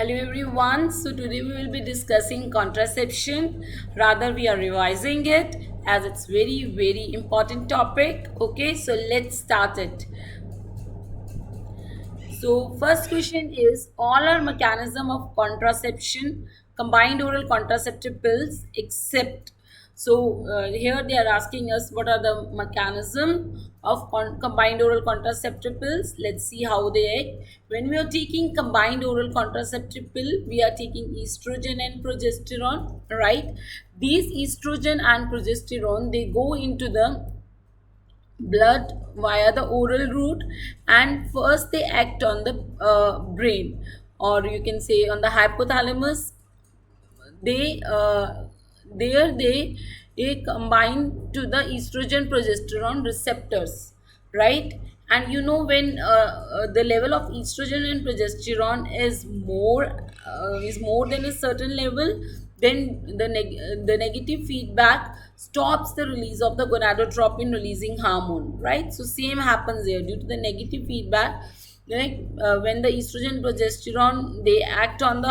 Hello everyone. So today we will be discussing contraception. Rather, we are revising it as it's very important topic. Okay, so let's start it. So first question is all are mechanism of contraception combined oral contraceptive pills except here they are asking us what are the mechanism of combined oral contraceptive pills. Let's see how they act. When we are taking combined oral contraceptive pill, we are taking estrogen and progesterone, right? These estrogen and progesterone they go into the blood via the oral route, and first they act on the brain, or you can say on the hypothalamus. They uh, there they they combine to the estrogen progesterone receptors, right? And when the level of estrogen and progesterone is more than a certain level, then the negative feedback stops the release of the gonadotropin releasing hormone, right? So same happens here due to the negative feedback. Like when the estrogen progesterone they act on the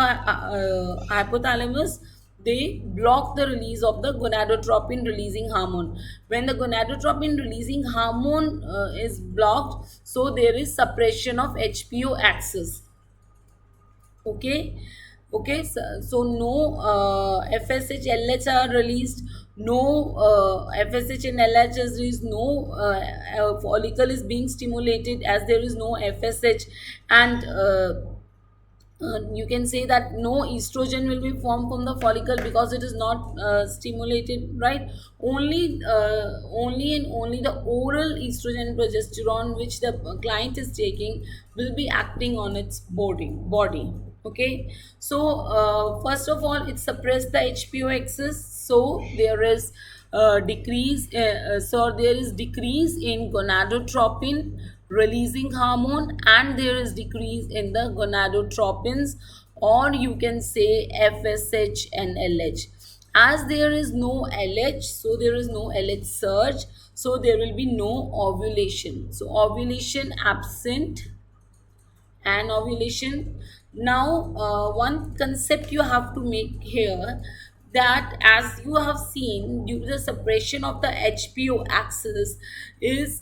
hypothalamus, they block the release of the gonadotropin releasing hormone. When the gonadotropin releasing hormone is blocked, so there is suppression of hpo axis. Okay, so no FSH LH are released, no FSH and LH is released, no follicle is being stimulated as there is no FSH, and you can say that no estrogen will be formed from the follicle because it is not stimulated, right? Only and only the oral estrogen and progesterone which the client is taking will be acting on its body. Okay, so first of all it suppress the hpo axis, so there is there is decrease in gonadotropin releasing hormone, and there is decrease in the gonadotropins, or you can say FSH and LH. As there is no LH, so there is no LH surge, so there will be no ovulation. So ovulation absent and ovulation. Now, one concept you have to make here, that as you have seen, due to the suppression of the HPO axis, is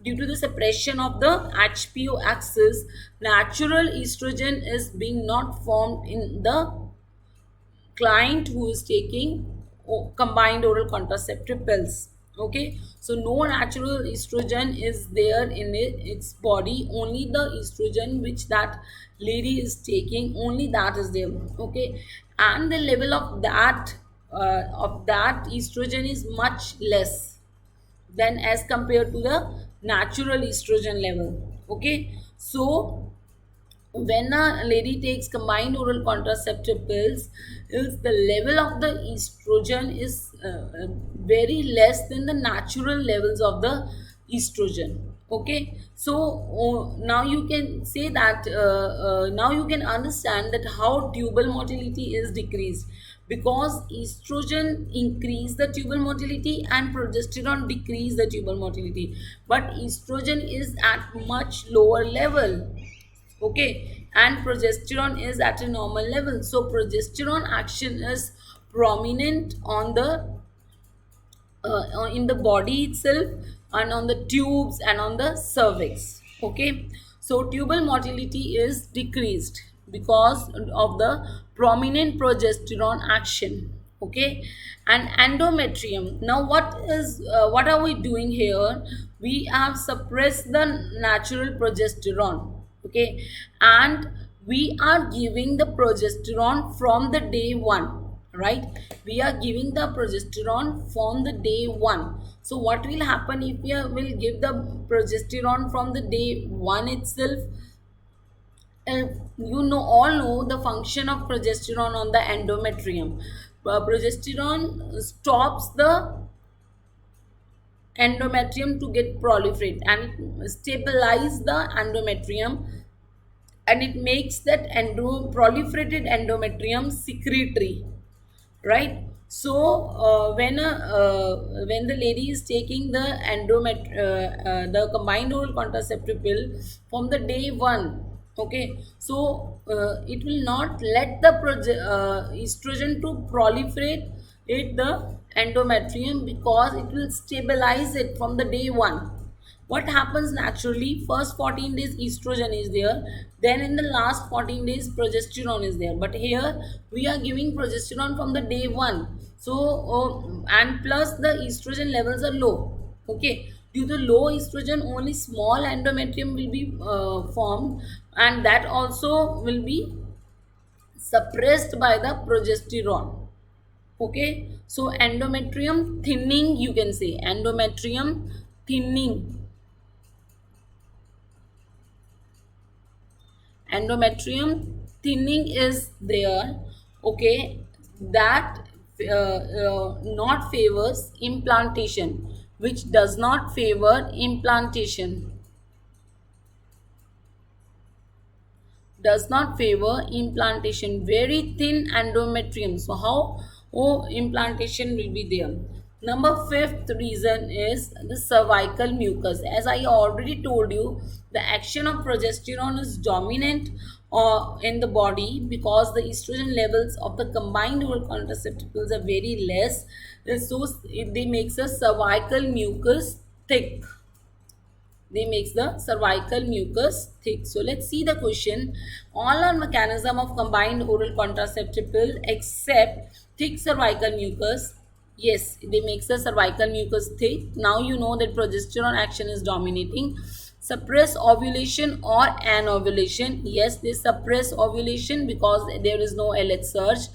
due to the suppression of the HPO axis, natural estrogen is being not formed in the client who is taking combined oral contraceptive pills. Okay, so no natural estrogen is there in its body, only the estrogen which that lady is taking, only that is there. Okay, and the level of that estrogen is much less than as compared to the natural estrogen level. Okay, so when a lady takes combined oral contraceptive pills, is the level of the estrogen is very less than the natural levels of the estrogen. Okay, so now you can say that now you can understand that how tubal motility is decreased, because estrogen increase the tubal motility and progesterone decrease the tubal motility, but estrogen is at much lower level. Okay, and progesterone is at a normal level, so progesterone action is prominent on the in the body itself, and on the tubes and on the cervix. Okay, so tubal motility is decreased because of the prominent progesterone action. Okay, and endometrium. Now what are we doing here? We have suppressed the natural progesterone. Okay, and we are giving the progesterone from the day one, right? We are giving the progesterone from the day one. So what will happen if we will give the progesterone from the day one itself? All know the function of progesterone on the endometrium. Progesterone stops the endometrium to get proliferate, and it stabilize the endometrium, and it makes that proliferated endometrium secretory, right? So when the lady is taking the combined oral contraceptive pill from the day one, Okay, so it will not let the estrogen to proliferate it the endometrium, because it will stabilize it from the day one. What happens naturally, first 14 days estrogen is there, then in the last 14 days progesterone is there, but here we are giving progesterone from the day one. So and plus the estrogen levels are low. Okay, due to low estrogen, only small endometrium will be formed, and that also will be suppressed by the progesterone. Okay, so endometrium thinning, you can say endometrium thinning. Endometrium thinning is there. Okay, that not favors implantation, which does not favor implantation, does not favor implantation. Very thin endometrium, so how implantation will be there? Number fifth reason is the cervical mucus. As I already told you, the action of progesterone is dominant in the body, because the estrogen levels of the combined oral contraceptives are very less. So they makes a cervical mucus thick. They makes the cervical mucus thick. So let's see the question. All are mechanism of combined oral contraceptive pill except thick cervical mucus. Yes, they makes the cervical mucus thick. Now you know that progesterone action is dominating. Suppress ovulation or anovulation. Yes, they suppress ovulation because there is no LH surge.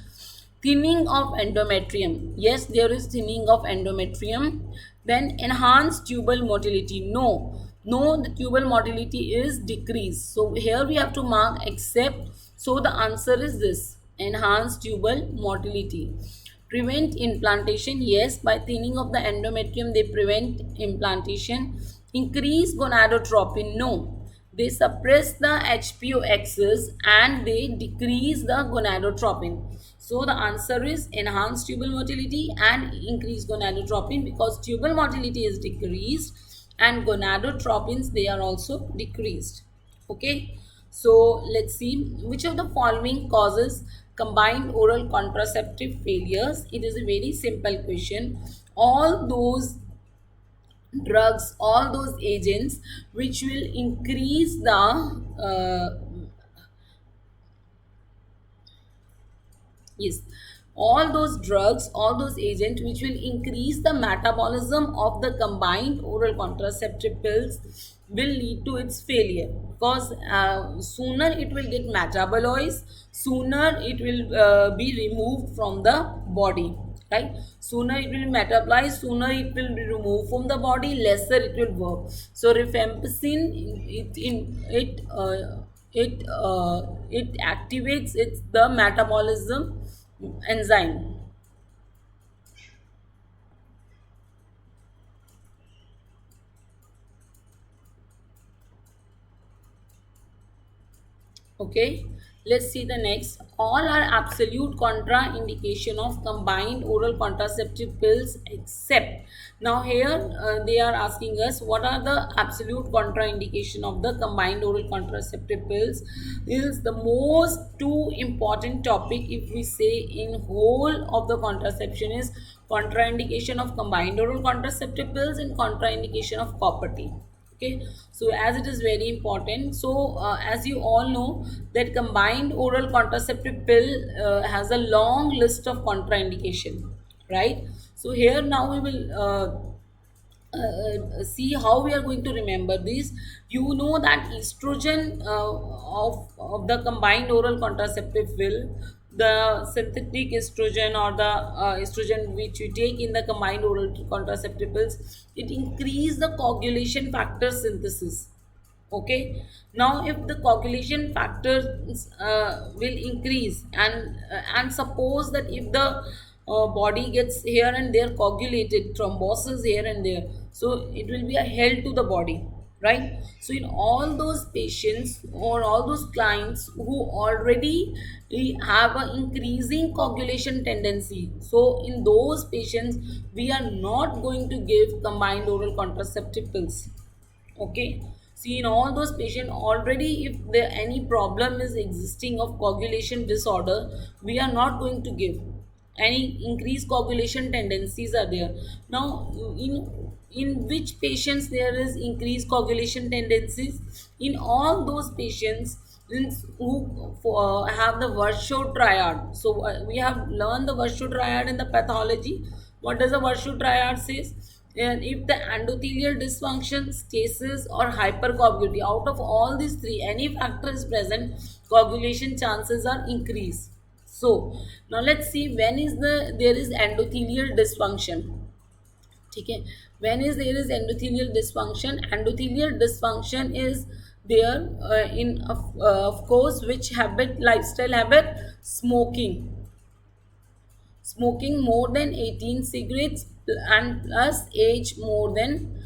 Thinning of endometrium. Yes, there is thinning of endometrium. Then enhanced tubal motility. No, no, the tubal motility is decreased. So here we have to mark except. So the answer is this, enhanced tubal motility. Prevent implantation. Yes, by thinning of the endometrium they prevent implantation. Increase gonadotropin. No, they suppress the HPO axis and they decrease the gonadotropin. So the answer is enhanced tubal motility and increased gonadotropin, because tubal motility is decreased and gonadotropins, they are also decreased. Okay, so let's see which of the following causes combined oral contraceptive failures. It is a very simple question. All those drugs, all those agents which will increase the yes, all those drugs, all those agents which will increase the metabolism of the combined oral contraceptive pills will lead to its failure, because sooner it will get metabolized, sooner it will be removed from the body, right? Sooner it will metabolize, sooner it will be removed from the body, lesser it will work. So rifampicin, it activates its the metabolism enzyme. Okay, let's see the next. All are absolute contraindication of combined oral contraceptive pills except. Now here they are asking us what are the absolute contraindication of the combined oral contraceptive pills. Is the most two important topic if we say in whole of the contraception is contraindication of combined oral contraceptive pills and contraindication of Cocp. Okay, so as it is very important, so as you all know that combined oral contraceptive pill has a long list of contraindication, right? So here now we will see how we are going to remember this. You know that estrogen of the combined oral contraceptive pill, the synthetic estrogen or the estrogen which you take in the combined oral contraceptive pills, it increase the coagulation factor synthesis. Okay, now if the coagulation factors will increase, and suppose that if the body gets here and there coagulated, thrombosis here and there, so it will be a hell to the body, right? So in all those patients or all those clients who already have an increasing coagulation tendency, so in those patients we are not going to give combined oral contraceptive pills. Okay, See, in all those patients already, if there any problem is existing of coagulation disorder, we are not going to give any increased coagulation tendencies are there. Now, in which patients there is increased coagulation tendencies? In all those patients who have the Virchow triad. So we have learned the Virchow triad in the pathology. What does the Virchow triad says? And if the endothelial dysfunction, stasis, or hypercoagulability, out of all these three, any factor is present, coagulation chances are increased. So now let's see when is there is endothelial dysfunction. Okay, when is there is endothelial dysfunction? Endothelial dysfunction is there in of course which habit, lifestyle habit? Smoking more than 18 cigarettes and plus age more than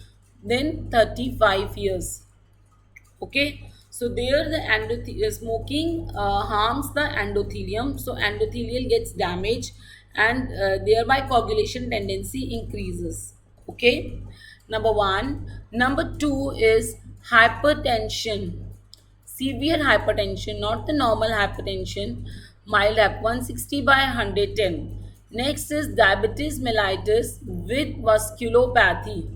35 years. Okay, so there the smoking harms the endothelium, so endothelial gets damaged, and thereby coagulation tendency increases. Okay, number one. Number two is hypertension. Severe hypertension, not the normal hypertension, mild 160 by 110. Next is diabetes mellitus with vasculopathy.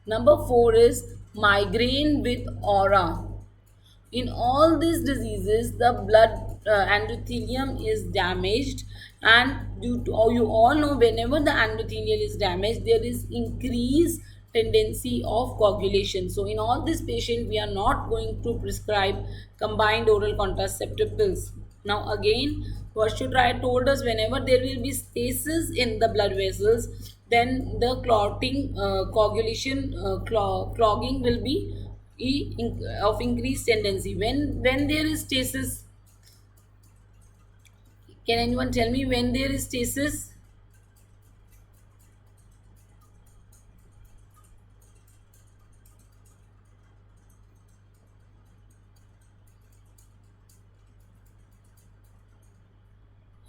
Number four is migraine with aura. In all these diseases, the blood endothelium is damaged, and due to, or you all know, whenever the endothelium is damaged, there is increased tendency of coagulation. So in all these patients, we are not going to prescribe combined oral contraceptive pills. Now again, what should I told us, whenever there will be stasis in the blood vessels, then the clotting, coagulation, clogging will be of increased tendency. When there is stasis, can anyone tell me when there is stasis?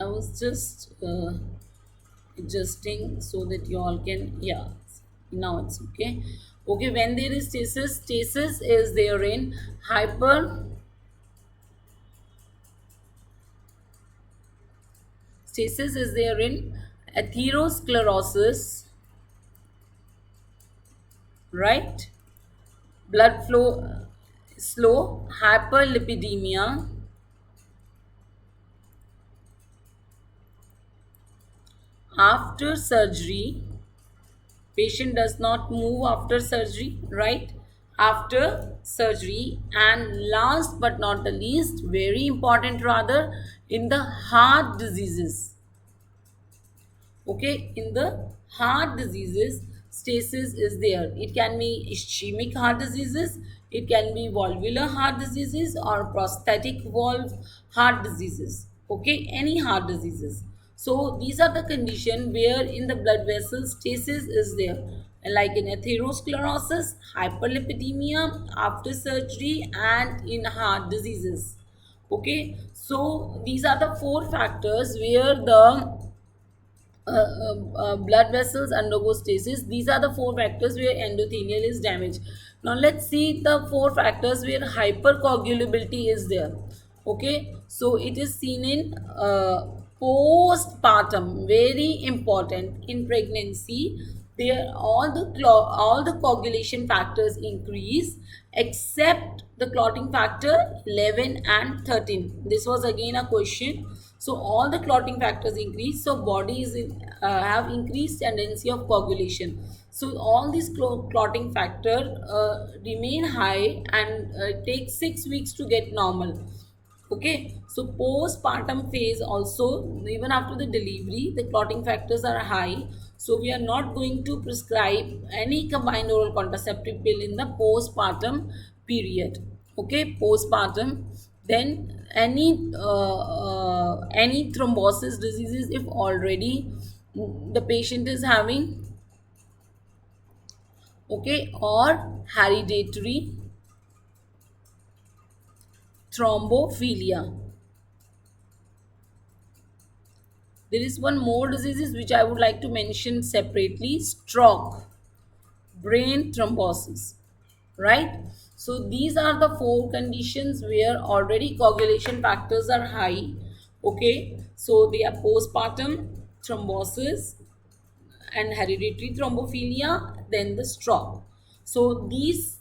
I was just adjusting so that you all can, yeah, now it's okay. Okay, when there is stasis is there in hyper, stasis is there in atherosclerosis, right? Blood flow slow, hyperlipidemia, after surgery. Patient does not move after surgery, right? After surgery. And last but not the least, very important rather, in the heart diseases. Okay, in the heart diseases, stasis is there. It can be ischemic heart diseases, it can be valvular heart diseases, or prosthetic valve heart diseases. Okay, any heart diseases. So these are the condition where in the blood vessel stasis is there, like in atherosclerosis, hyperlipidemia, after surgery, and in heart diseases. Okay, so these are the four factors where the blood vessels undergo stasis. These are the four factors where endothelial is damaged. Now let's see the four factors where hypercoagulability is there. Okay, so it is seen in postpartum, very important in pregnancy. There all the coagulation factors increase except the clotting factor 11 and 13. This was again a question. So all the clotting factors increase, so bodies have increased tendency of coagulation. So all these clotting factor remain high, and take 6 weeks to get normal. Okay, so postpartum phase also, even after the delivery, the clotting factors are high. So we are not going to prescribe any combined oral contraceptive pill in the postpartum period. Okay, postpartum. Then any thrombosis diseases, if already the patient is having, okay, or hereditary thrombophilia. There is one more diseases which I would like to mention separately, stroke. brain thrombosis, right? So these are the four conditions where already coagulation factors are high. Okay, so they are postpartum, thrombosis, and hereditary thrombophilia, then the stroke. So these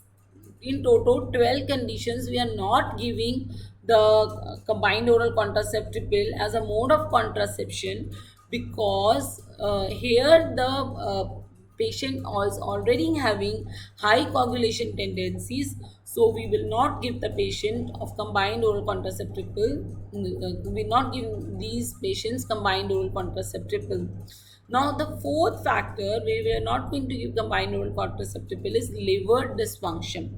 in total 12 conditions we are not giving the combined oral contraceptive pill as a mode of contraception, because here the patient is already having high coagulation tendencies, so we will not give the patient of combined oral contraceptive pill. We not give these patients combined oral contraceptive pill. Now, the fourth factor where we are not going to give combined oral contraceptive pill is liver dysfunction.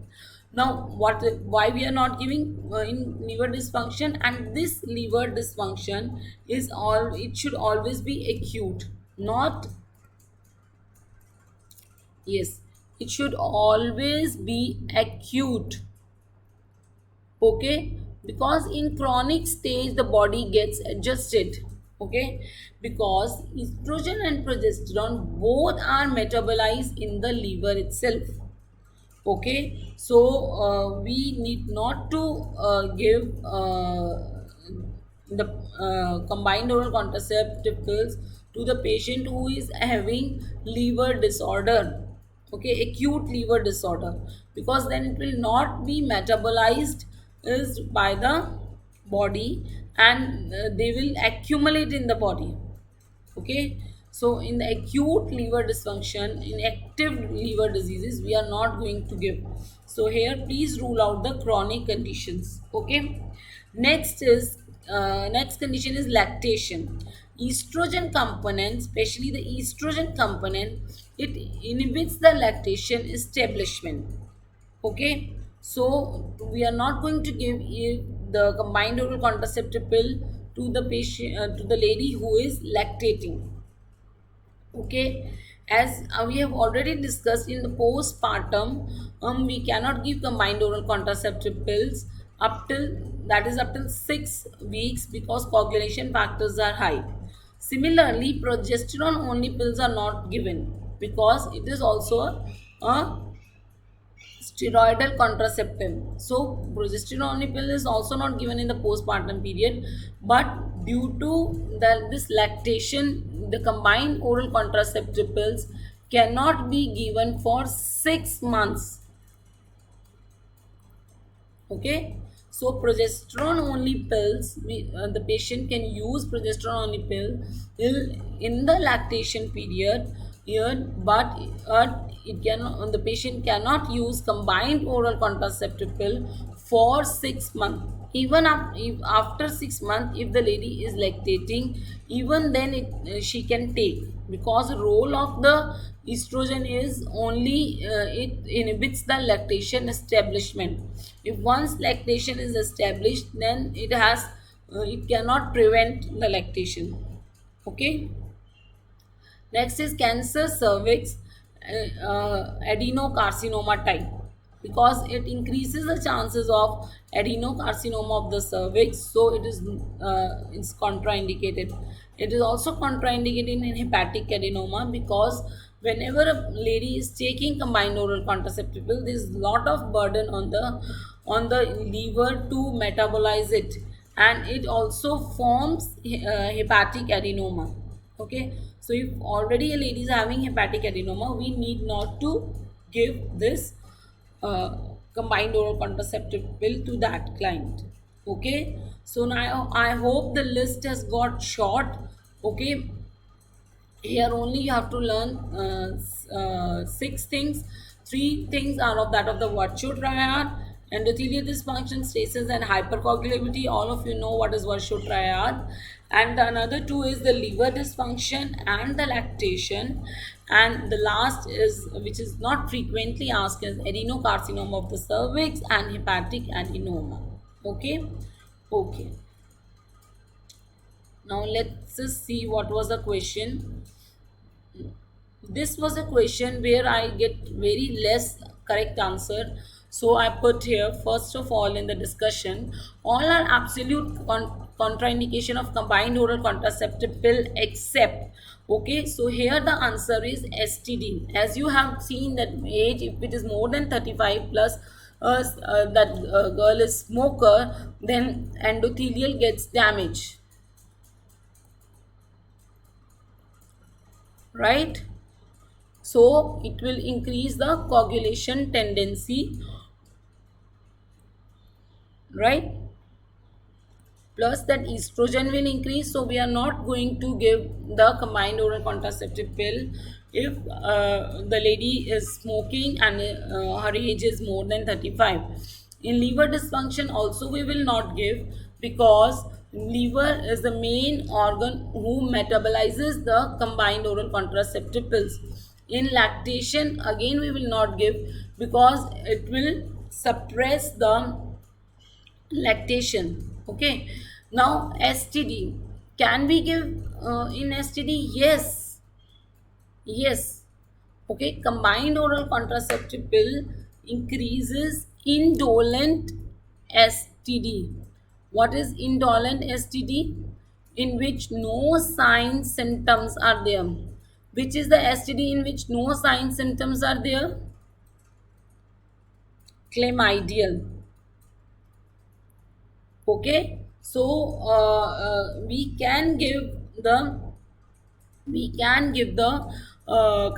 Now, why we are not giving in liver dysfunction? And this liver dysfunction is all, it should always be acute, not, yes, it should always be acute. Okay, because in chronic stage the body gets adjusted. Okay, because estrogen and progesterone both are metabolized in the liver itself. Okay, so we need not to give the combined oral contraceptive pills to the patient who is having liver disorder. Okay, acute liver disorder, because then it will not be metabolized is by the body, and they will accumulate in the body. Okay, so in the acute liver dysfunction, in active liver diseases, we are not going to give. So here please rule out the chronic conditions. Okay, next is next condition is lactation. Estrogen component, especially the estrogen component, it inhibits the lactation establishment. Okay, so we are not going to give the combined oral contraceptive pill to the patient, to the lady who is lactating. Okay, as we have already discussed in the postpartum, we cannot give combined oral contraceptive pills up till, that is up till 6 weeks, because coagulation factors are high. Similarly, progesterone only pills are not given because it is also a steroidal contraceptive. So progesterone only pill is also not given in the postpartum period, but due to this lactation, the combined oral contraceptive pills cannot be given for 6 months. Okay, so progesterone only pills, the patient can use progesterone only pill in the lactation period here, but it can, the patient cannot use combined oral contraceptive pill for 6 months. Even if after 6 months, if the lady is lactating, even then she can take, because the role of the estrogen is only it inhibits the lactation establishment. If once lactation is established, then it cannot prevent the lactation. Okay, next is cancer cervix adenocarcinoma type, because it increases the chances of adenocarcinoma of the cervix, so it's contraindicated. It is also contraindicated in hepatic adenoma, because whenever a lady is taking combined oral contraceptive pill, there is lot of burden on the liver to metabolize it, and it also forms hepatic adenoma. Okay, so if already a lady is having hepatic adenoma, we need not to give this combined oral contraceptive pill to that client. Okay, so now I hope the list has got short. Okay, here only you have to learn 6 things. 3 things are of that of the virtue triad: endothelial dysfunction, stasis, and hypercoagulability. All of you know what is virtue triad. And the another two is the liver dysfunction and the lactation. And the last is, which is not frequently asked, is adenocarcinoma of the cervix and hepatic adenoma. Okay, okay. Now let's just see what was the question. This was a question where I get very less correct answer. So I put here, first of all, in the discussion, all are absolute contraindication of combined oral contraceptive pill except. Okay, so here the answer is STD. As you have seen that age, if it is more than 35 plus, that girl is smoker, then endothelial gets damaged, right? So it will increase the coagulation tendency, right? Plus that estrogen will increase, so we are not going to give the combined oral contraceptive pill if the lady is smoking and her age is more than 35. In liver dysfunction also we will not give, because liver is the main organ who metabolizes the combined oral contraceptive pills. In lactation again we will not give, because it will suppress the lactation. Okay, now STD, can we give in STD? Yes. Okay, combined oral contraceptive pill increases indolent STD. What is indolent STD? In which no signs symptoms are there. Which is the STD in which no signs symptoms are there? Chlamydial. Okay, so we can give the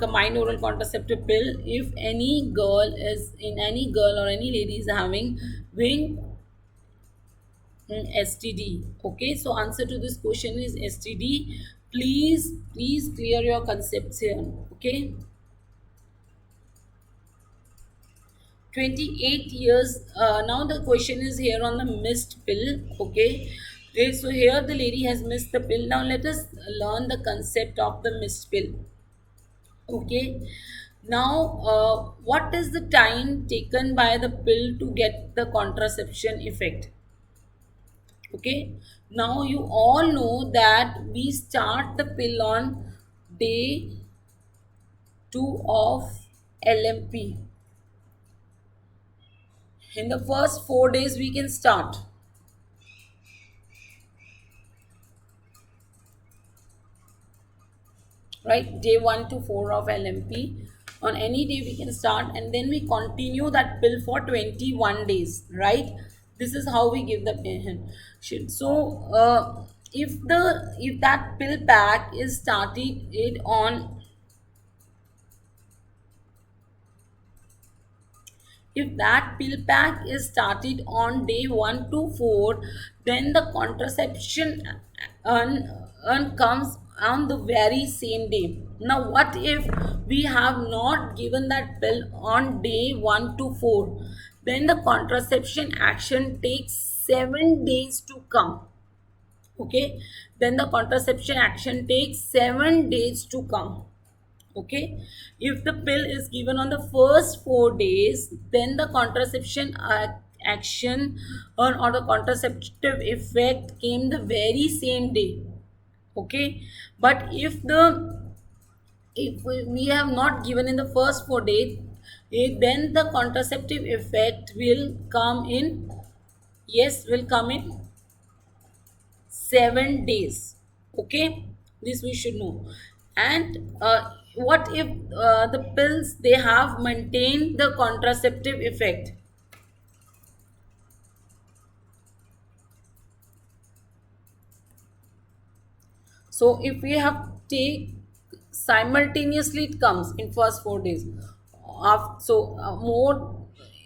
combined oral contraceptive pill if any girl or any lady is having wing STD. Okay, so answer to this question is STD. Please clear your concepts here. Okay, 28 years. Now the question is here on the missed pill. Okay, so here the lady has missed the pill. Now let us learn the concept of the missed pill. Okay, now what is the time taken by the pill to get the contraception effect? Okay, now you all know that we start the pill on day 2 of LMP. In the first 4 days we can start, right? Day 1 to 4 of LMP. On any day we can start, and then we continue that pill for 21 days, right? This is how we give the patient. So if that pill pack is started it on, if that pill pack is started on day 1 to 4, then the contraception comes on the very same day. Now, what if we have not given that pill on day 1 to 4? Then the contraception action takes 7 days to come. Okay, then the contraception action takes 7 days to come. Okay, if the pill is given on the first 4 days, then the contraception action or the contraceptive effect came the very same day. Okay, but if we have not given in the first 4 days, then the contraceptive effect will come in, yes, will come in 7 days. Okay, this we should know. And what if the pills they have maintained the contraceptive effect? So if we have take simultaneously, it comes in first 4 days. More,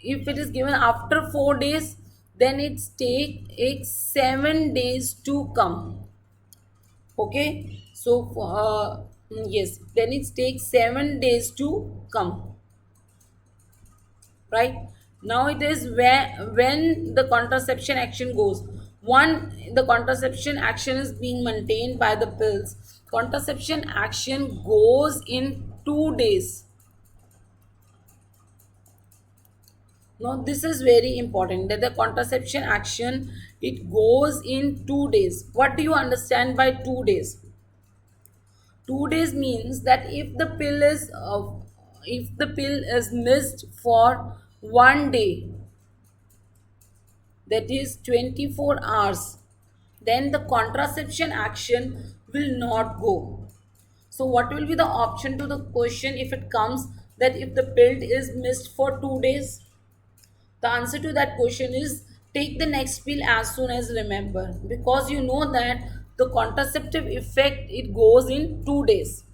if it is given after 4 days, then it's take 7 days to come. Okay, so yes, then it takes 7 days to come, right? Now it is where when the contraception action goes, one, the contraception action is being maintained by the pills. Contraception action goes in 2 days. Now this is very important, that the contraception action, it goes in 2 days. What do you understand by 2 days? 2 days means that if the pill is missed for 1 day, that is 24 hours, then the contraception action will not go. So what will be the option to the question if it comes that if the pill is missed for 2 days? The answer to that question is take the next pill as soon as remember, because you know that the contraceptive effect it goes in 2 days.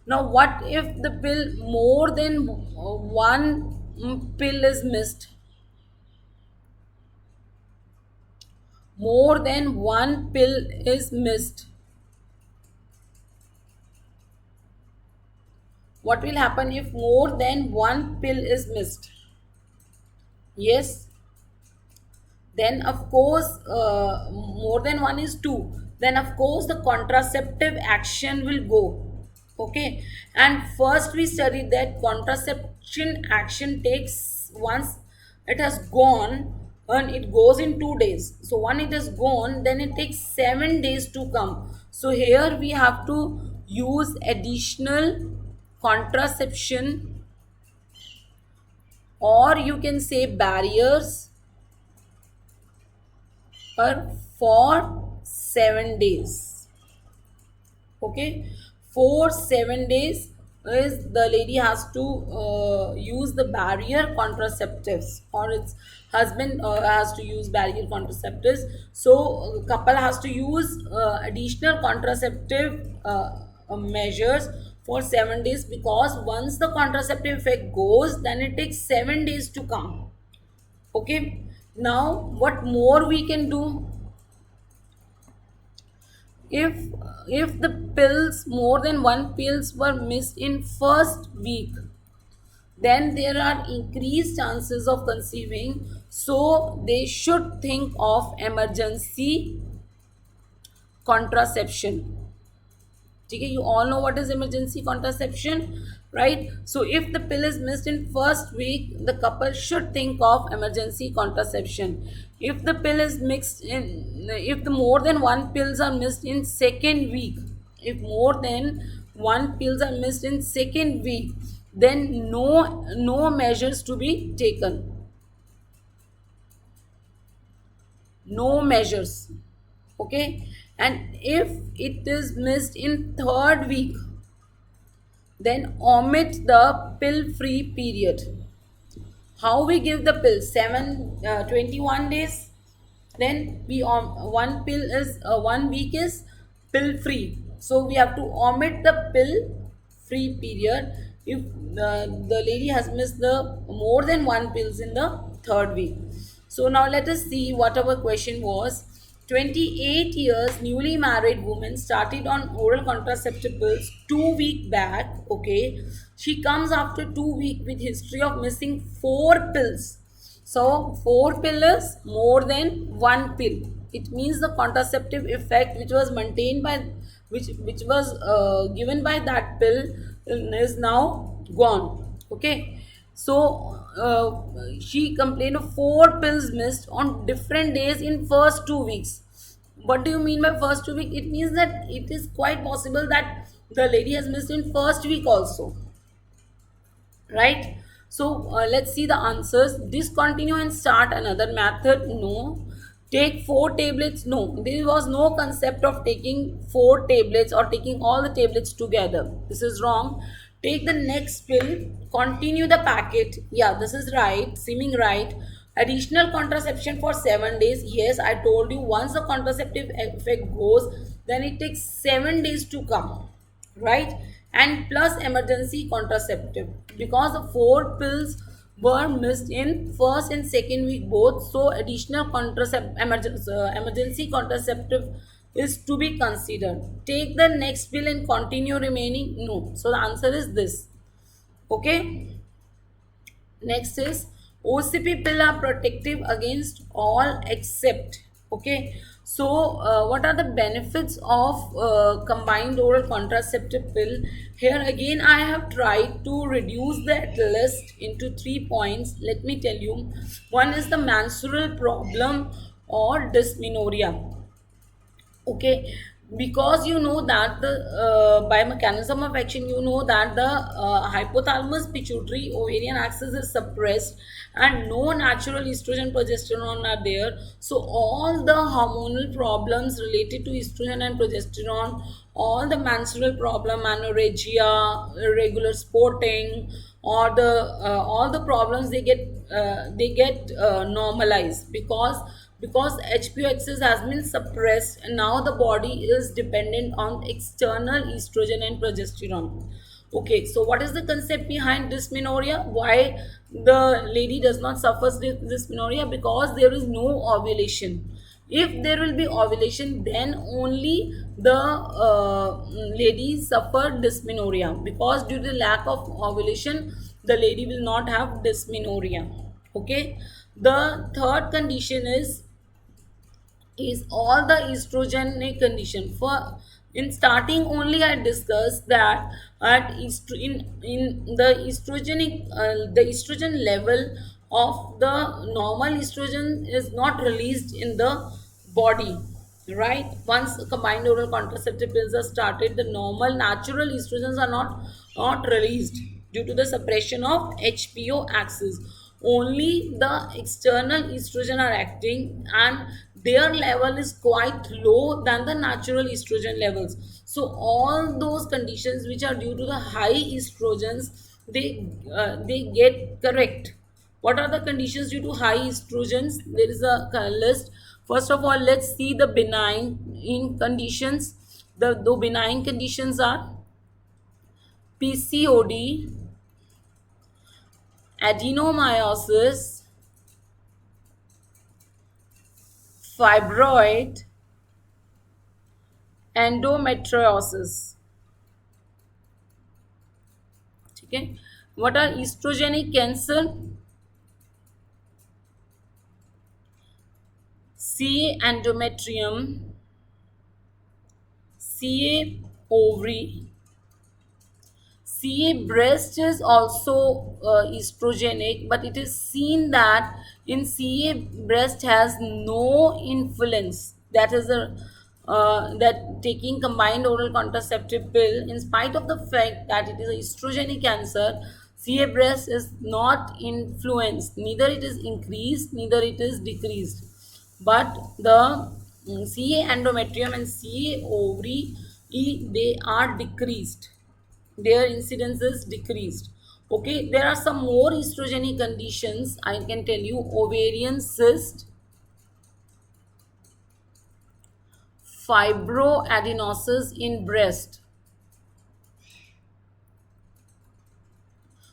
Now what if the pill more than one pill is missed? More than one pill is missed. What will happen if more than one pill is missed? Yes, then of course more than one is two, then of course the contraceptive action will go. Okay, and first we studied that contraception action takes once it has gone and it goes in 2 days. So when it is gone then it takes 7 days to come. So here we have to use additional contraception, or you can say barriers for 7 days. Okay, for 7 days is the lady has to use the barrier contraceptives, or its husband has to use barrier contraceptives. So couple has to use additional contraceptive measures for 7 days, because once the contraceptive effect goes then it takes 7 days to come. Okay, now what more we can do? If the pills, more than one pills were missed in first week, then there are increased chances of conceiving, so they should think of emergency contraception. Okay, you all know what is emergency contraception, right? So if the pill is missed in first week, the couple should think of emergency contraception. If the pill is mixed in, if the more than one pills are missed in second week, if more than one pills are missed in second week, then no measures to be taken. No measures. Okay, and if it is missed in third week, then omit the pill free period. How we give the pill? 21 days. Then we one pill is 1 week is pill free, so we have to omit the pill free period if the lady has missed the more than one pills in the third week. So now let us see what our question was. 28 years newly married woman started on oral contraceptive pills 2 week back. Okay, she comes after 2 week with history of missing 4 pills. So 4 pill is more than one pill. It means the contraceptive effect which was maintained by which was given by that pill is now gone. Okay, so she complained of 4 pills missed on different days in first 2 weeks. What do you mean by first 2 week? It means that it is quite possible that the lady has missed in first week also, right? So let's see the answers. Discontinue and start another method? No. Take 4 tablets? No, there was no concept of taking 4 tablets or taking all the tablets together. This is wrong. Take the next pill, continue the packet. Yeah, this is right, seeming right. Additional contraception for 7 days. Yes, I told you once the contraceptive effect goes, then it takes 7 days to come, right? And plus emergency contraceptive, because the 4 pills were missed in first and second week both, so additional emergency contraceptive is to be considered. Take the next pill and continue remaining? No. So the answer is this. Okay, next is OCP pill are protective against all except. Okay, so what are the benefits of combined oral contraceptive pill? Here again I have tried to reduce that list into 3 points. Let me tell you. One is the menstrual problem or dysmenorrhea. Okay, because you know that the by mechanism of action, you know that the hypothalamus pituitary ovarian axis is suppressed and no natural estrogen progesterone are there. So all the hormonal problems related to estrogen and progesterone, all the menstrual problem, anorexia, irregular sporting, or the all the problems, they get normalized, because HPO-axis has been suppressed and now the body is dependent on external estrogen and progesterone. Okay, so what is the concept behind dysmenorrhea? Why the lady does not suffer dysmenorrhea? Because there is no ovulation. If there will be ovulation, then only the ladies suffer dysmenorrhea, because due to lack of ovulation, the lady will not have dysmenorrhea. Okay, the third condition is all the estrogenic condition. For in starting only I discussed that in the estrogenic the estrogen level of the normal estrogen is not released in the body, right? Once combined oral contraceptive pills are started, the normal natural estrogens are not released due to the suppression of HPO axis. Only the external estrogen are acting, and their level is quite low than the natural estrogen levels. So all those conditions which are due to the high estrogens, they get correct. What are the conditions due to high estrogens? There is a list. First of all, let's see the benign in conditions. The benign conditions are PCOD, adenomyosis, fibroid, endometriosis. ठीक है. What are estrogenic cancer? CA endometrium, CA ovary. CA breast is also estrogenic, but it is seen that in CA breast has no influence. That is a that taking combined oral contraceptive pill, in spite of the fact that it is a estrogenic cancer, CA breast is not influenced. Neither it is increased, neither it is decreased. But the CA endometrium and CA ovary, they are decreased, their incidence is decreased. Okay, there are some more estrogenic conditions I can tell you: ovarian cyst, fibroadenosis in breast.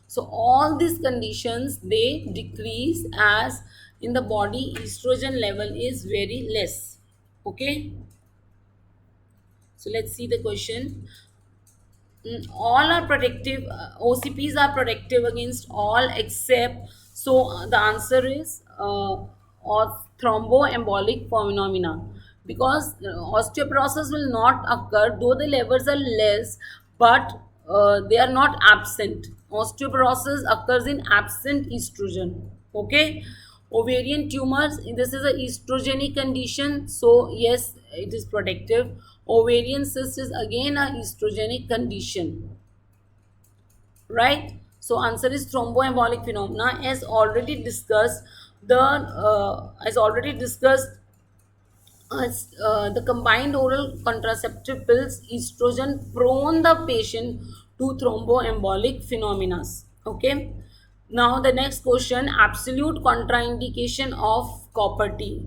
So all these conditions, they decrease as in the body estrogen level is very less. Okay, so let's see the question. All are protective, OCPs are protective against all except, so the answer is thromboembolic phenomena, because osteoporosis will not occur though the levels are less, but they are not absent. Osteoporosis occurs in absent estrogen. Okay, ovarian tumors, this is a estrogenic condition, so yes, it is protective. Ovarian cyst is again a estrogenic condition, right? So answer is thromboembolic phenomena. As already discussed, the combined oral contraceptive pills estrogen prone the patient to thromboembolic phenomena. Okay. Now the next question: absolute contraindication of copper T.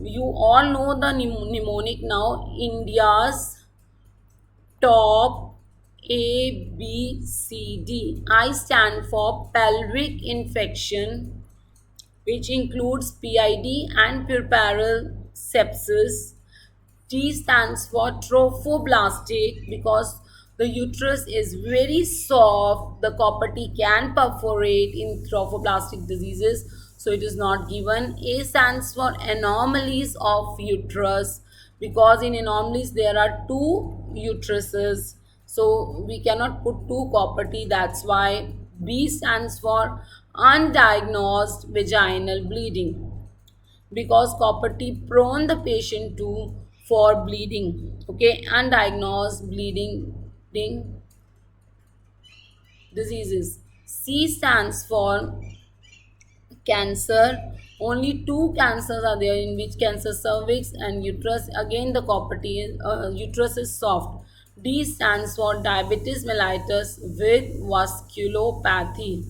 You all know the mnemonic now. India's top A, B, C, D. I stand for pelvic infection, which includes PID and puerperal sepsis. T stands for trophoblastic, because the uterus is very soft. The copper T can perforate in trophoblastic diseases, so it is not given. A stands for anomalies of uterus, because in anomalies there are two uteruses, so we cannot put two copper T. That's why. B stands for undiagnosed vaginal bleeding, because copper T prone the patient to for bleeding, okay, undiagnosed bleeding diseases. C stands for cancer. Only two cancers are there, in which cancer cervix and uterus. Again, the property is uterus is soft. D stands for diabetes mellitus with vasculopathy.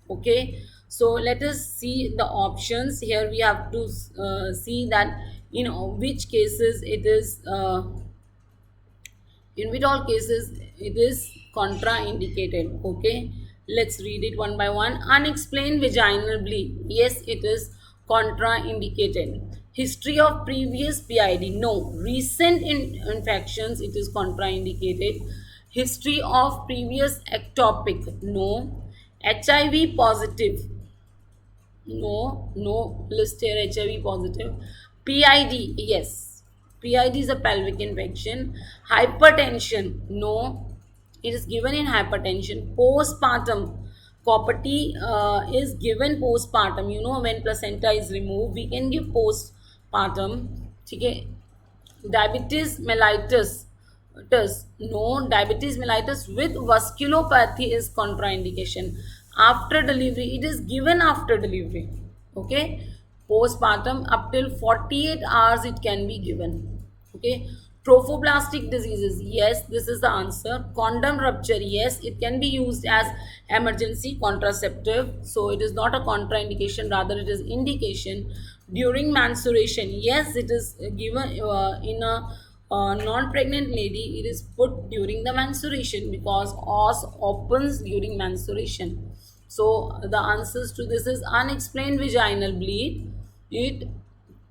Okay, so let us see the options. Here we have to see that which cases it is in which all cases it is contraindicated. Okay, let's read it one by one. Unexplained vaginal bleed, yes, it is contraindicated. History of previous PID, no. Recent infections, it is contraindicated. History of previous ectopic, no. HIV positive, no list here. HIV positive. PID, yes. PID is a pelvic infection. Hypertension, no. It is given in hypertension. Postpartum, property is given postpartum. When placenta is removed, we can give postpartum. Okay. Diabetes mellitus, no. Diabetes mellitus with vasculopathy is contraindication. After delivery, it is given after delivery. Okay, postpartum up till 48 hours it can be given. Okay, trophoblastic diseases, yes, this is the answer. Condom rupture, yes, it can be used as emergency contraceptive, so it is not a contraindication, rather it is indication. During menstruation, yes, it is given in a non-pregnant lady. It is put during the menstruation because os opens during menstruation. So the answers to this is unexplained vaginal bleed, it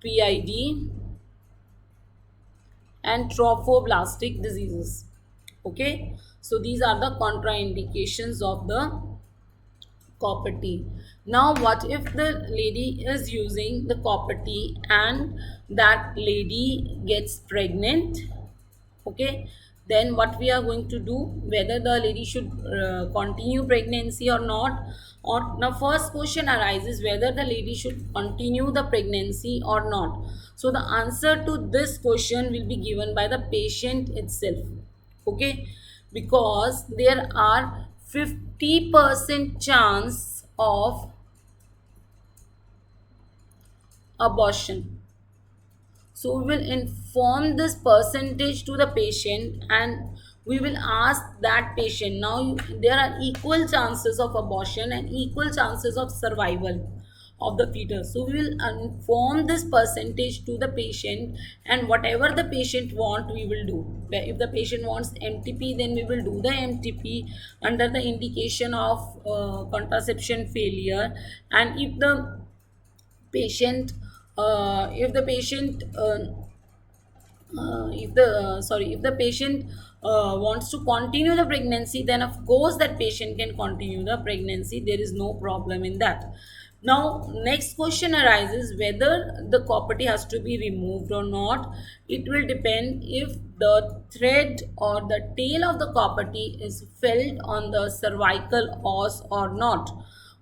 PID, and trophoblastic diseases. Okay, so these are the contraindications of the Cocp. Now, what if the lady is using the Cocp and that lady gets pregnant? Okay, then what we are going to do, whether the lady should continue pregnancy or not. Or now, first question arises whether the lady should continue the pregnancy or not. So the answer to this question will be given by the patient itself. Okay, because there are 50% chance of abortion. So we will inform this percentage to the patient and we will ask that patient. Now there are equal chances of abortion and equal chances of survival of the fetus. So we will inform this percentage to the patient, and whatever the patient want we will do. If the patient wants MTP, then we will do the MTP under the indication of contraception failure. And patient if the patient if the patient wants to continue the pregnancy, then of course that patient can continue the pregnancy. There is no problem in that. Now next question arises whether the property has to be removed or not. It will depend if the thread or the tail of the property is felt on the cervical os or not.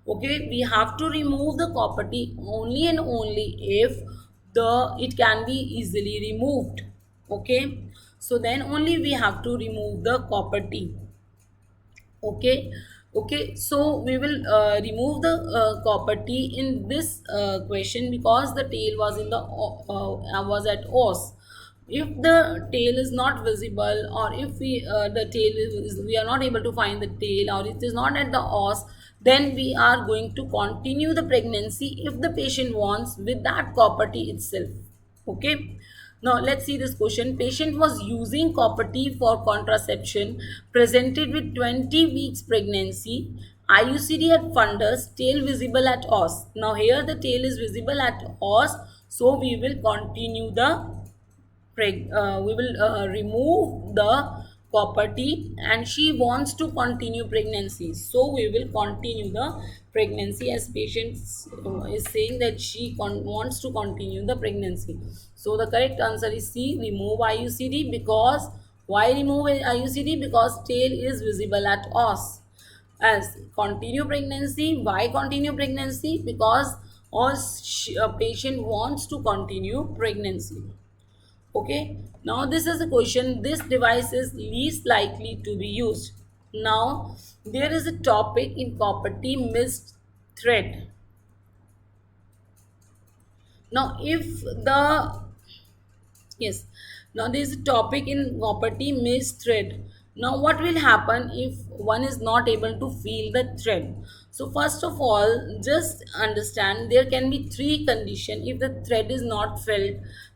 Okay, we have to remove the property only and only if it can be easily removed. Okay, so then only we have to remove the property. Okay, so we will remove the property in this question because the tail was in the was at os. If the tail is not visible, or if the tail is, we are not able to find the tail, or it is not at the os, then we are going to continue the pregnancy if the patient wants with that property itself. Okay, now let's see this question. Patient was using Cocp for contraception, presented with 20 weeks pregnancy, IUCD at fundus, tail visible at os. Now here the tail is visible at os, so we will continue the we will remove the property, and she wants to continue pregnancy, so we will continue the pregnancy as patient is saying that she wants to continue the pregnancy. So the correct answer is C, remove IUCD. Because why remove IUCD? Because tail is visible at os. As continue pregnancy, why continue pregnancy? Because or a patient wants to continue pregnancy. Okay, now this is a question. This device is least likely to be used. Now there is a topic in property missed thread. Now if the Yes. Now there is a topic in property maze thread. Now what will happen if one is not able to feel the thread? So first of all, just understand there can be three conditions if the thread is not felt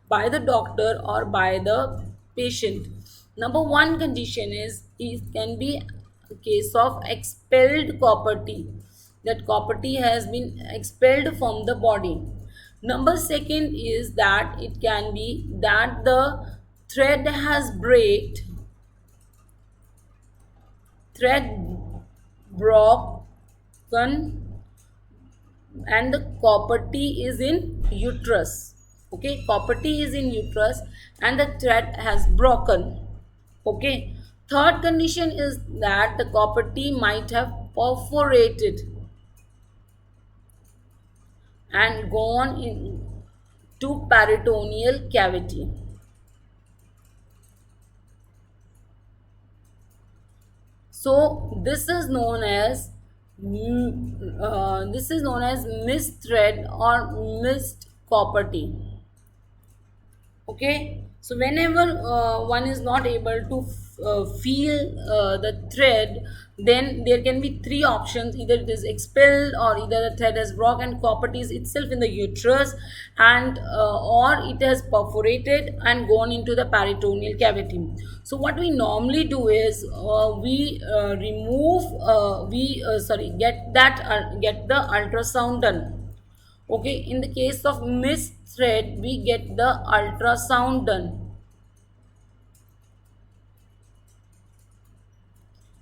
by the doctor or by the patient. Number one condition is it can be a case of expelled property. That property has been expelled from the body. Number second is that it can be that the thread has thread broken, and the property is in uterus. Okay, property is in uterus and the thread has broken. Okay, third condition is that the property might have perforated and gone into peritoneal cavity. So this is known as missed thread or missed property. Okay, so whenever one is not able to feel the thread, then there can be three options: either it is expelled, or either the thread has broken properties itself in the uterus, and or it has perforated and gone into the peritoneal cavity. So what we normally do is we remove we sorry get the ultrasound done. Okay, in the case of missed thread, we get the ultrasound done,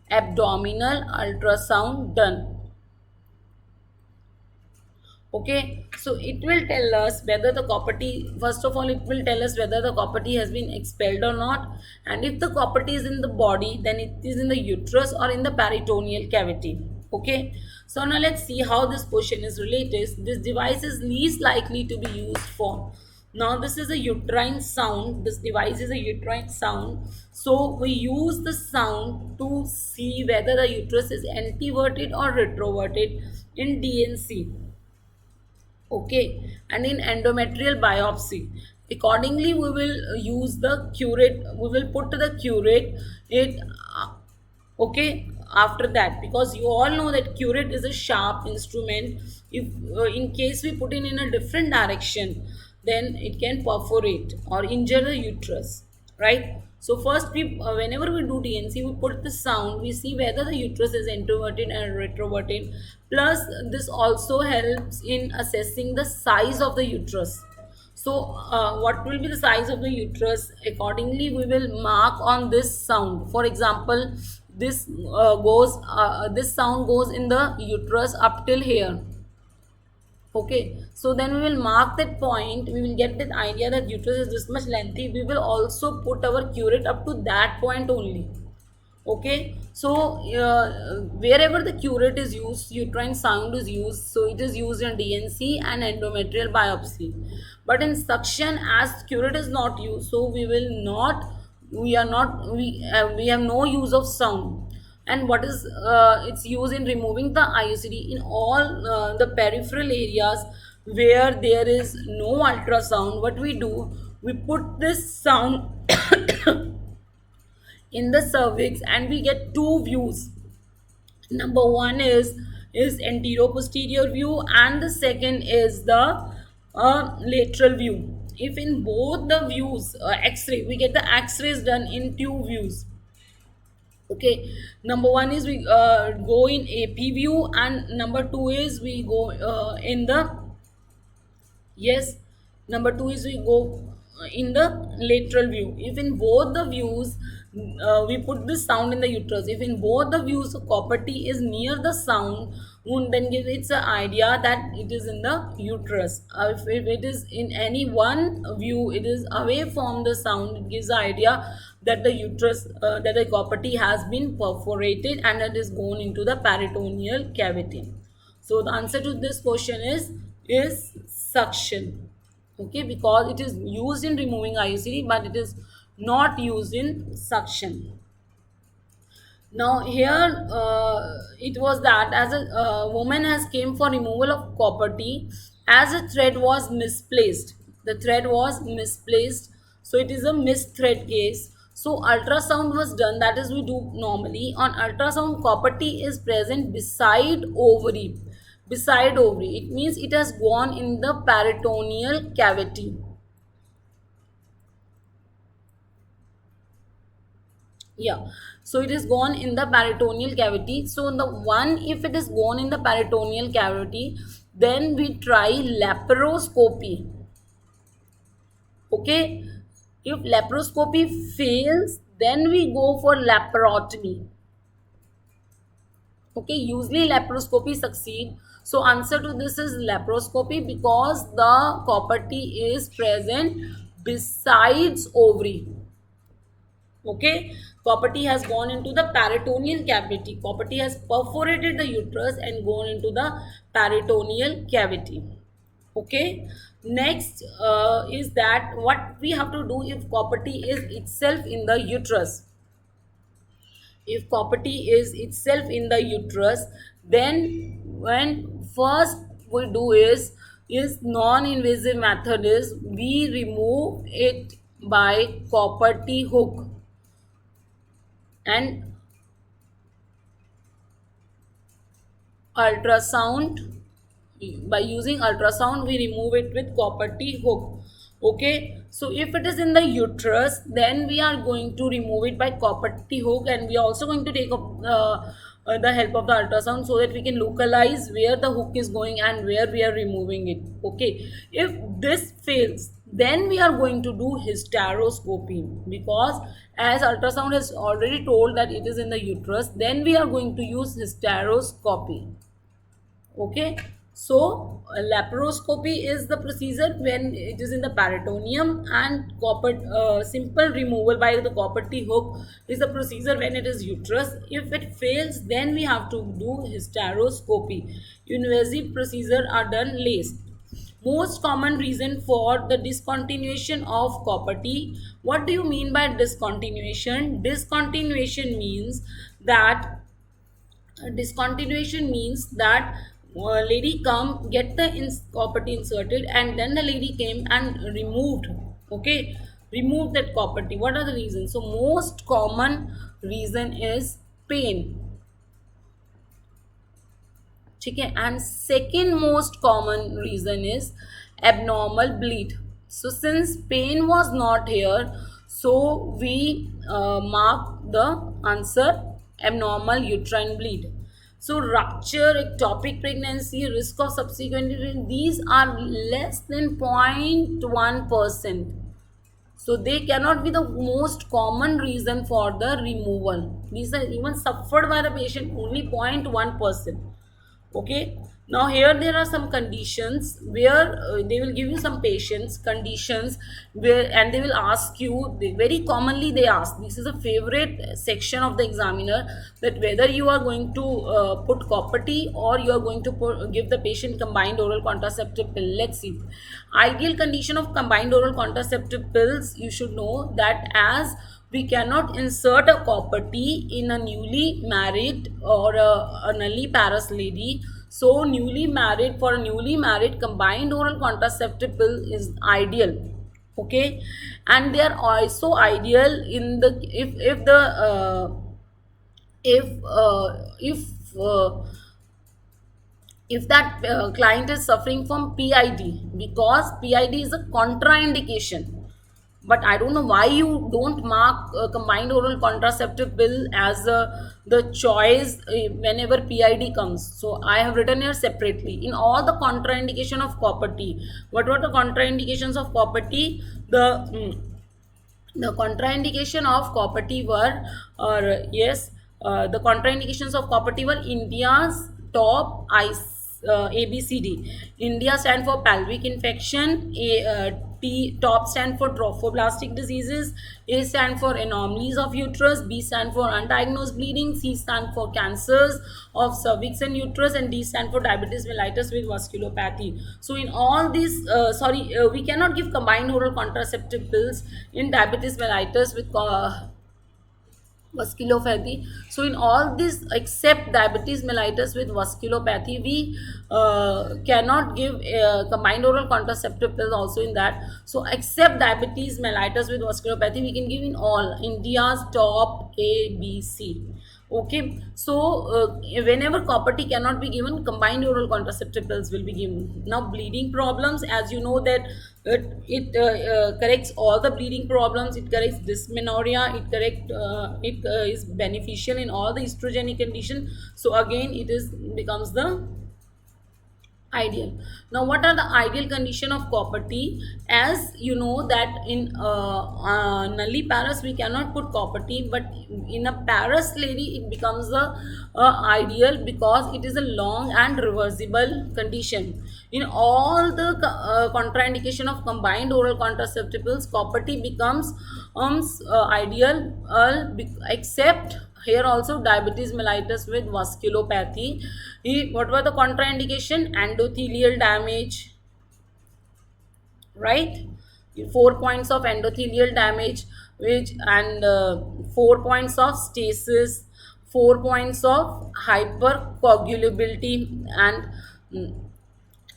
abdominal ultrasound done. Okay, so it will tell us whether the property, first of all, it will tell us whether the property has been expelled or not, and if the property is in the body, then it is in the uterus or in the peritoneal cavity. Okay, so now let's see how this question is related. This device is least likely to be used for. Now this is a uterine sound. This device is a uterine sound. So we use the sound to see whether the uterus is anteverted or retroverted in DNC. Okay, and in endometrial biopsy. Accordingly, we will use the curate. We will put the curate it. Okay, after that, because you all know that curate is a sharp instrument. If in case we put it in a different direction, then it can perforate or injure the uterus, right? So first we whenever we do DNC, we put the sound, we see whether the uterus is introverted and retroverted. Plus this also helps in assessing the size of the uterus. So what will be the size of the uterus? Accordingly we will mark on this sound. For example, this sound goes in the uterus up till here. Okay, so then we will mark that point. We will get that idea that uterus is this much lengthy. We will also put our curate up to that point only. Okay, so wherever the curate is used, uterine sound is used. So it is used in DNC and endometrial biopsy. But in suction, as curate is not used, so we will not. We are not. We have no use of sound. And what is its use in removing the IUCD in all the peripheral areas where there is no ultrasound. What we do, we put this sound in the cervix and we get two views. Number one is anterior posterior view, and the second is the lateral view. If in both the views x-ray, we get the x-rays done in two views. Okay, number one is we go in AP view, and number two is we go in the yes, number two is we go in the lateral view. If in both the views we put this sound in the uterus, if in both the views the property is near the sound, then gives it's an idea that it is in the uterus. If it is in any one view, it is away from the sound, it gives the idea that the uterus, that the property has been perforated and it is gone into the peritoneal cavity. So the answer to this question is is suction. Okay, because it is used in removing IUCD, but it is not used in suction. Now here it was that as a woman has came for removal of property, as a thread was misplaced. The thread was misplaced, so it is a missed thread case. So ultrasound was done. That is we do normally on ultrasound. Property is present beside ovary. Beside ovary, it means it has gone in the peritoneal cavity. Yeah, so it is gone in the peritoneal cavity. So the one, if it is gone in the peritoneal cavity, then we try laparoscopy. Okay, if laparoscopy fails, then we go for laparotomy. Okay, usually laparoscopy succeed. So answer to this is laparoscopy, because the property is present besides ovary. Okay, property has gone into the peritoneal cavity. Property has perforated the uterus and gone into the peritoneal cavity. Okay, next is that what we have to do if property is itself in the uterus. If property is itself in the uterus, then when first we do is non-invasive method is we remove it by property hook. And ultrasound, by using ultrasound we remove it with property hook. Okay, so if it is in the uterus, then we are going to remove it by property hook, and we are also going to take up the help of the ultrasound, so that we can localize where the hook is going and where we are removing it. Okay, if this fails, then we are going to do hysteroscopy, because as ultrasound has already told that it is in the uterus, then we are going to use hysteroscopy. Okay, so laparoscopy is the procedure when it is in the peritoneum, and simple removal by the property hook is the procedure when it is uterus. If it fails, then we have to do hysteroscopy. Invasive procedure are done last. Most common reason for the discontinuation of property. What do you mean by discontinuation? Discontinuation means that discontinuation means that lady come get the property inserted, and then the lady came and removed. Okay, remove that property. What are the reasons? So most common reason is pain. ठीक है, and second most common reason is abnormal bleed. So since pain was not here, so we mark the answer abnormal uterine bleed. So rupture, ectopic pregnancy, risk of subsequent, these are less than 0.1%. So they cannot be the most common reason for the removal. These are even suffered by the patient, only 0.1%. Okay, now here there are some conditions where they will give you some patients conditions where, and they will ask you, very commonly they ask, this is a favorite section of the examiner, that whether you are going to put property or you are going to give the patient combined oral contraceptive pill. Let's see. Ideal condition of combined oral contraceptive pills, you should know that as we cannot insert a property in a newly married or a nulliparous lady. So newly married, for a newly married, combined oral contraceptive pill is ideal. Okay, and they are also ideal in the if the if that client is suffering from PID, because PID is a contraindication. But I don't know why you don't mark combined oral contraceptive pill as the choice whenever PID comes. So I have written here separately. In all the contraindication of property, what were the contraindications of property? The contraindication of property were, or yes, the contraindications of property were India's top ABCD. India stand for pelvic infection, Top stand for trophoblastic diseases, A stand for anomalies of uterus, B stand for undiagnosed bleeding, C stand for cancers of cervix and uterus, and D stand for diabetes mellitus with vasculopathy. So in all these, we cannot give combined oral contraceptive pills in diabetes mellitus with vasculopathy. So in all this except diabetes mellitus with vasculopathy, we cannot give combined oral contraceptive pills also in that. So except diabetes mellitus with vasculopathy, we can give in all India's top A, B, C. Okay, so whenever Copper cannot be given, combined oral contraceptive pills will be given. Now bleeding problems, as you know that it corrects all the bleeding problems. It corrects dysmenorrhea. It is beneficial in all the estrogenic condition. So again, it is becomes the ideal. Now what are the ideal condition of copper T? As you know that in nulliparous we cannot put copper T, but in a parous lady it becomes the ideal because it is a long and reversible condition. In all the contraindication of combined oral contraceptive pills, copper T becomes ideal, except here also diabetes mellitus with vasculopathy. What were the contraindication? Endothelial damage, right? 4 points of endothelial damage, which and 4 points of stasis, 4 points of hypercoagulability and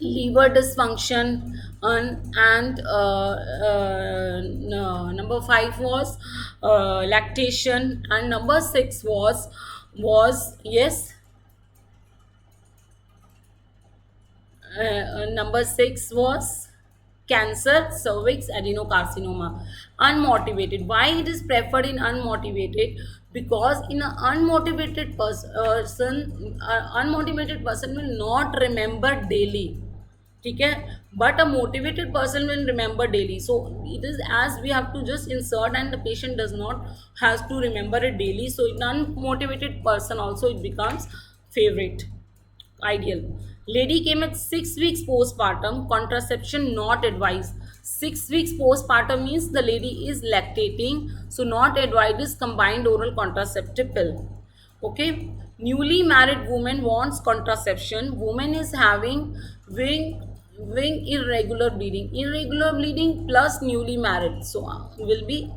liver dysfunction, and no, number 5 was lactation, and number 6 was yes, number 6 was cancer, cervix, adenocarcinoma. Unmotivated. Why it is preferred in unmotivated? Because in an unmotivated person will not remember daily. Okay, but a motivated person will remember daily. So it is as we have to just insert, and the patient does not has to remember it daily. So in unmotivated person also it becomes favorite, ideal. Lady came at 6 weeks postpartum, contraception not advised. 6 weeks postpartum means the lady is lactating, so not advised is combined oral contraceptive pill. Okay, newly married woman wants contraception. Woman is having wing irregular bleeding plus newly married, so will be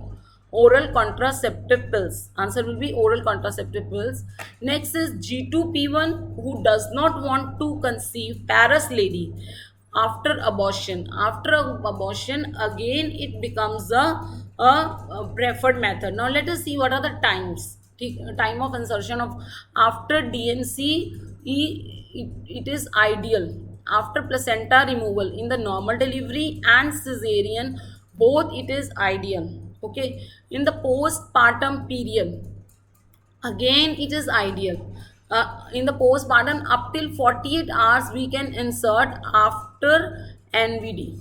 oral contraceptive pills. Answer will be oral contraceptive pills. Next is G2P1, who does not want to conceive, parous lady. After abortion again it becomes a preferred method. Now let us see what are the times. Time of insertion of after DNC, it is ideal. After placenta removal in the normal delivery and cesarean, both it is ideal. Okay, in the postpartum period, again it is ideal. In the postpartum up till 48 hours we can insert after NVD.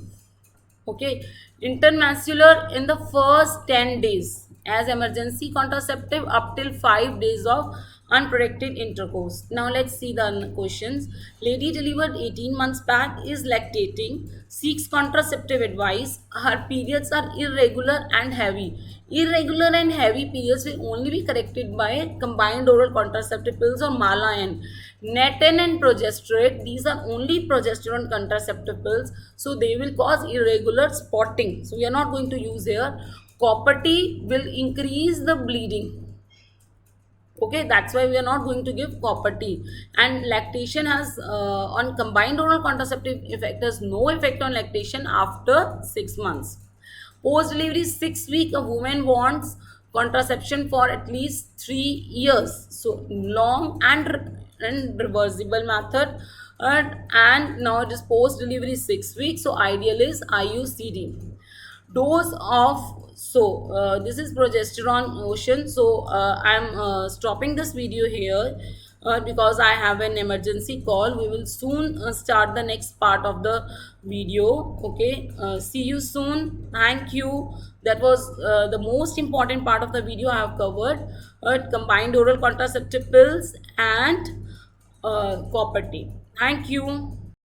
Okay, intermascular in the first 10 days as emergency contraceptive up till 5 days of unprotected intercourse. Now let's see the questions. Lady delivered 18 months back, is lactating, seeks contraceptive advice. Her periods are irregular and heavy. Irregular and heavy periods will only be corrected by combined oral contraceptive pills or Mala N. Netten and progesterone, these are only progesterone contraceptive pills, so they will cause irregular spotting. So we are not going to use here. Copper T will increase the bleeding. Okay, that's why we are not going to give copper T. And lactation has on combined oral contraceptive effect has no effect on lactation after 6 months. Post delivery 6 week, a woman wants contraception for at least 3 years. So long and reversible method. And now it is post delivery 6 weeks. So ideal is IUCD. Dose of this is progesterone ocean. So I'm stopping this video here because I have an emergency call. We will soon start the next part of the video. Okay, see you soon. Thank you. That was the most important part of the video I have covered. Combined oral contraceptive pills and copper T. Thank you.